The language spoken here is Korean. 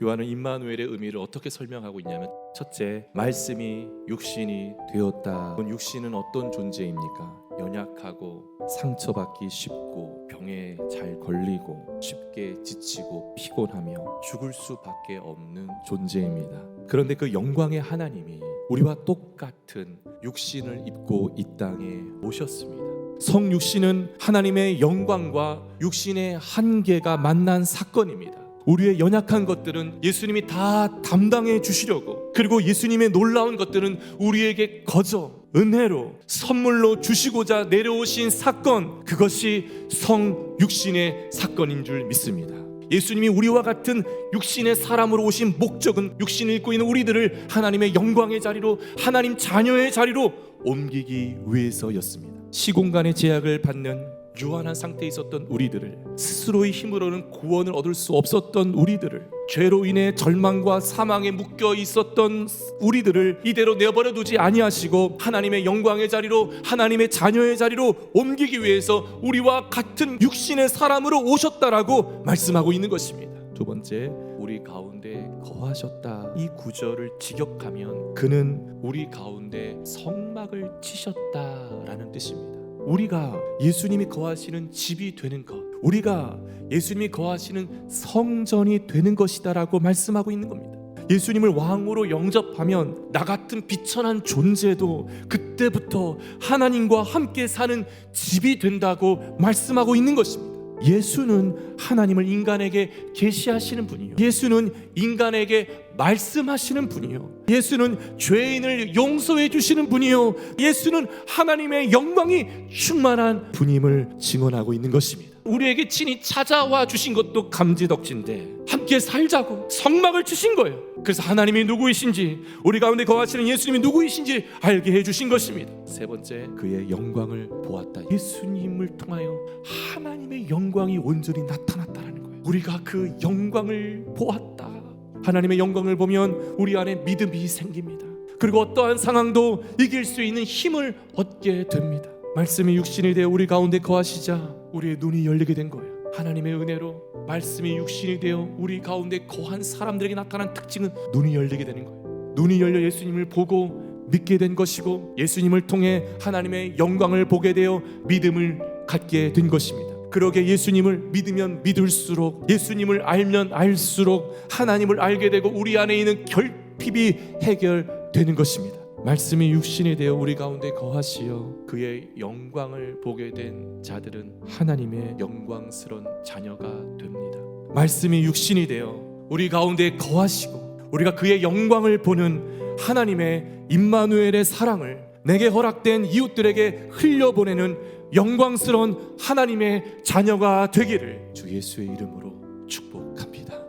요한은 임마누엘의 의미를 어떻게 설명하고 있냐면, 첫째, 말씀이 육신이 되었다. 육신은 어떤 존재입니까? 연약하고 상처받기 쉽고 병에 잘 걸리고 쉽게 지치고 피곤하며 죽을 수밖에 없는 존재입니다. 그런데 그 영광의 하나님이 우리와 똑같은 육신을 입고 이 땅에 오셨습니다. 성육신은 하나님의 영광과 육신의 한계가 만난 사건입니다. 우리의 연약한 것들은 예수님이 다 담당해 주시려고, 그리고 예수님의 놀라운 것들은 우리에게 거저 은혜로 선물로 주시고자 내려오신 사건, 그것이 성육신의 사건인 줄 믿습니다. 예수님이 우리와 같은 육신의 사람으로 오신 목적은 육신을 입고 있는 우리들을 하나님의 영광의 자리로, 하나님 자녀의 자리로 옮기기 위해서였습니다. 시공간의 제약을 받는 유한한 상태에 있었던 우리들을, 스스로의 힘으로는 구원을 얻을 수 없었던 우리들을, 죄로 인해 절망과 사망에 묶여 있었던 우리들을 이대로 내버려 두지 아니하시고 하나님의 영광의 자리로, 하나님의 자녀의 자리로 옮기기 위해서 우리와 같은 육신의 사람으로 오셨다라고 말씀하고 있는 것입니다. 두 번째, 우리 가운데 거하셨다. 이 구절을 직역하면 그는 우리 가운데 성막을 치셨다라는 뜻입니다. 우리가 예수님이 거하시는 집이 되는 것, 우리가 예수님이 거하시는 성전이 되는 것이다라고 말씀하고 있는 겁니다. 예수님을 왕으로 영접하면 나 같은 비천한 존재도 그때부터 하나님과 함께 사는 집이 된다고 말씀하고 있는 것입니다. 예수는 하나님을 인간에게 계시하시는 분이요, 예수는 인간에게 말씀하시는 분이요, 예수는 죄인을 용서해 주시는 분이요, 예수는 하나님의 영광이 충만한 분임을 증언하고 있는 것입니다. 우리에게 친히 찾아와 주신 것도 감지덕지인데 함께 살자고 성막을 치신 거예요. 그래서 하나님이 누구이신지, 우리 가운데 거하시는 예수님이 누구이신지 알게 해주신 것입니다. 세 번째, 그의 영광을 보았다. 예수님을 통하여 하나님의 영광이 온전히 나타났다는 거예요. 우리가 그 영광을 보았다. 하나님의 영광을 보면 우리 안에 믿음이 생깁니다. 그리고 어떠한 상황도 이길 수 있는 힘을 얻게 됩니다. 말씀이 육신이 되어 우리 가운데 거하시자 우리의 눈이 열리게 된 거예요. 하나님의 은혜로 말씀이 육신이 되어 우리 가운데 거한 사람들에게 나타난 특징은 눈이 열리게 되는 거예요. 눈이 열려 예수님을 보고 믿게 된 것이고, 예수님을 통해 하나님의 영광을 보게 되어 믿음을 갖게 된 것입니다. 그러게 예수님을 믿으면 믿을수록, 예수님을 알면 알수록 하나님을 알게 되고 우리 안에 있는 결핍이 해결되는 것입니다. 말씀이 육신이 되어 우리 가운데 거하시어 그의 영광을 보게 된 자들은 하나님의 영광스러운 자녀가 됩니다. 말씀이 육신이 되어 우리 가운데 거하시고 우리가 그의 영광을 보는 하나님의 임마누엘의 사랑을 내게 허락된 이웃들에게 흘려보내는 영광스러운 하나님의 자녀가 되기를 주 예수의 이름으로 축복합니다.